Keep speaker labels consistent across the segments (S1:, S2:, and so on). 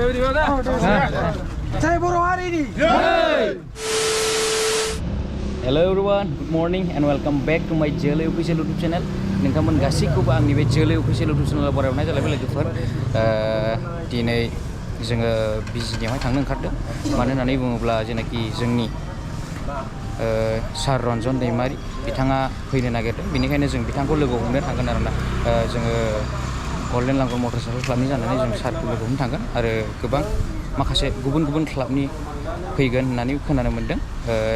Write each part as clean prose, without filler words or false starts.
S1: Saya Boro hari ini.
S2: Hello everyone, good morning and welcome back to my Jelly Official YouTube channel. Nोंथांमोन गासैखौबो आंनि बे Jelly Official YouTube channel बरायनाय जालायबाय लोगोफोर। दिनै जोङो बिजनियावहाय थांनो ओंखारदों। मानो होननानै बुङोब्ला जेनाखि जोंनि सार रन्जन दैमारि बिथाङा फैनो नागिरदों। बेनिखायनो जों बिथांखौ लोगो हमनो थांगोन आरोना। जोङो गल्डेन लांगुर मटरसाइकेल क्लाबनि जानानै जों सारखौ लोगो हमनो थांगोन आरो गोबां माखासे गुबुन गुबुन क्लाबनि फैगोन होननानै खोनानो मोन्दों।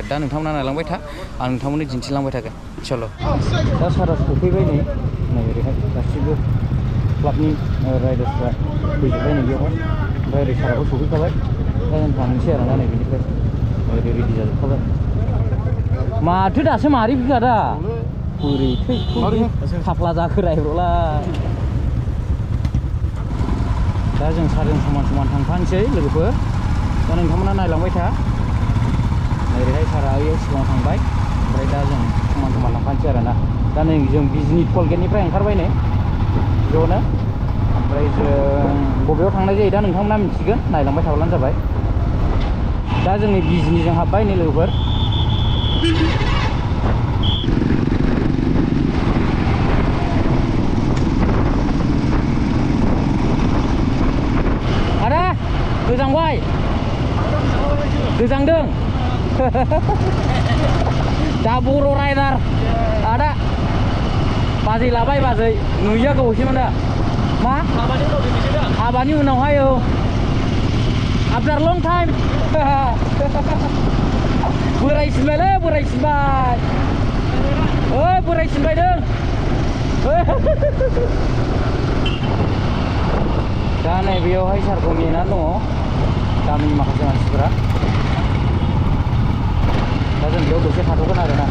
S2: दा नोंथांमोना नायलांबाय था, आं नोंथांमोननो दिन्थिलांबाय थागोन। चलो। दा सारा सफैबाय नै ओरैहाय गासिबो क्लाबनि राइडार्सफ्रा फैजोब्बाय नै बेयावहाय। ओमफ्राय ओरै साराबो सफैखाबाय। दा जों थांनोसै आरोना नै बेनिफ्राय ओरै रेडि जाजोबखाबाय। माथो दासो मारै फैखा दा? बोरै थै खाफ्ला जाखो रायब्र'लाय। दा जों सारजों समान समान थांफानोसै लोगोफोर। दा नोंथांमोना नायलांबाय था। ओरैहाय सारा ओइयाव सिगाङाव थांबाय, ओमफ्राय दा जों समान समान थांफानोसै आरोना। दा नै जों बिजनि टल गेटनिफ्राय ओंखारबाय नै ज'नो। ओमफ्राय जों बबेयाव थांनाय जायो दा नोंथांमोना मिथिगोन, नायलांबाय थाब्लानो जाबाय। दा जोंनि बिजनिजों हाबबाय नै लोगोफोर। आदा गोजांबाय, गोजांदों। दा बर' राइडार आदा बाजै लाबाय, बाजै नुयिया गोबावसैमोन दा। मा हाबानि उनावहाय औ, आफ्टार लं टाइम। बोरायसिनबायलै, बोरायसिनबाय। ओइ बोरायसिनबायदों। दा नै बेयावहाय सारखौ नेनानै दङ गामिनि माखासे मानसिफोरा। दा जों बेयाव दसे थाथ'गोन आरोना।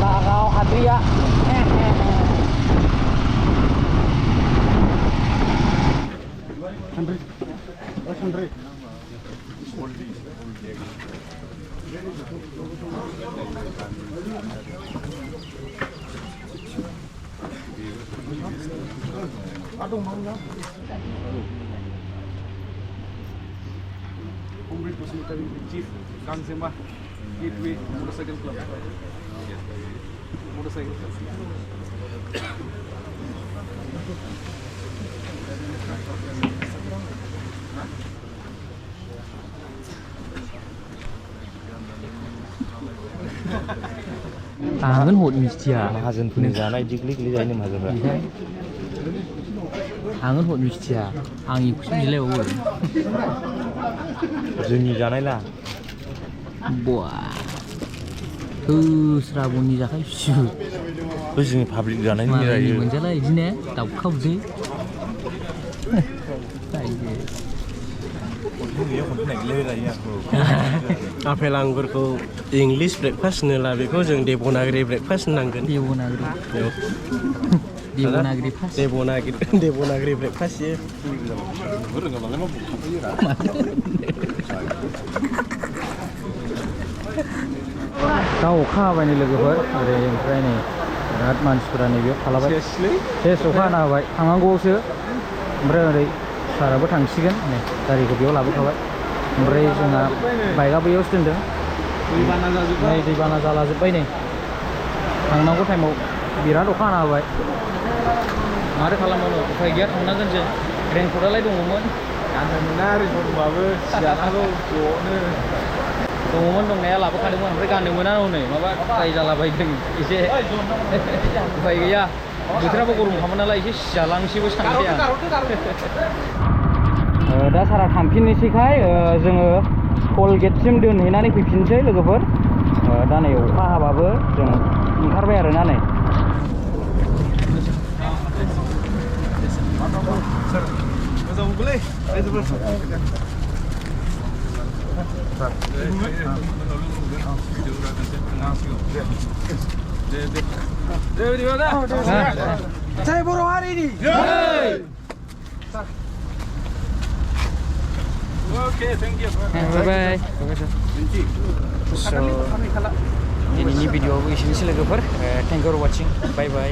S2: Larau Adria.
S3: Chief Kang Sema, Gateway Motorcycle Club. Motorcycle Club.
S2: Angin hot mistia.
S4: माहाजोनफोरनि जानाय दिग्लि जायो माहाजोनफ्रा।
S2: Angin hot mistia. Ang ikut बिलायबावो।
S4: जोंनि जानायला।
S2: Buah. Serabunni जाखायो सु।
S4: जोंनि पाब्लिक जानायनि रायो।
S2: मोनजाला इदिनो दावखावदो।
S5: आपेल आंगुरखौ इंलिश ब्रेकफास्ट होनोला बेखौ जों देबनागिरि ब्रेकफास्ट होननांगोन। देबनागिरि ब्रेकफास्ट
S2: दा अखा हाबाय नै लोगोफोर ओरै ओमफ्राय नै बिराद मानसिफोरा नैबेयाव खालाबाय। सेस अखा हाना होबाय थांनांगौसो। ओमफ्राय ओरै साराबो थांसिगोन नै गारिखौ बेयाव लाबोखाबाय। ओमफ्राय जोंहा बाइकआ बैयावसो दोनदों। नै दैबाना जालाजोब्बाय नै थांनांगौ टाइमाव बिराद अखा हाना होबाय। माथो खालामबावनो उफाय गैया थांनांगोन जों। रेनकटआलाय दङमोन।
S3: गाननो मोना रेनकट दंबाबो सिजानांगौ ज'नो।
S2: दङमोन दंनाया लाबोखादोंमोन ओमफ्राय गाननो मोना हनै माबा ट्राइ जालाबायदों एसे उफाय गैया बोथोराबो गरमखामोन नालाय एसे सिजालांसैबो सानबाय आं दा सारा थांफिननोसैखाय जोङो टल गेटसिम दोनहैनानै फैफिनसै लोगोफोर दा नै अखा हाबाबो जों ओंखारबाय आरोना नै
S1: जय बर' हारिनि
S3: Okay, thank you.
S2: Bye-bye. So, दिनैनि भिडिअ'आबो एसेनोसै लोगोफोर thank you for watching bye bye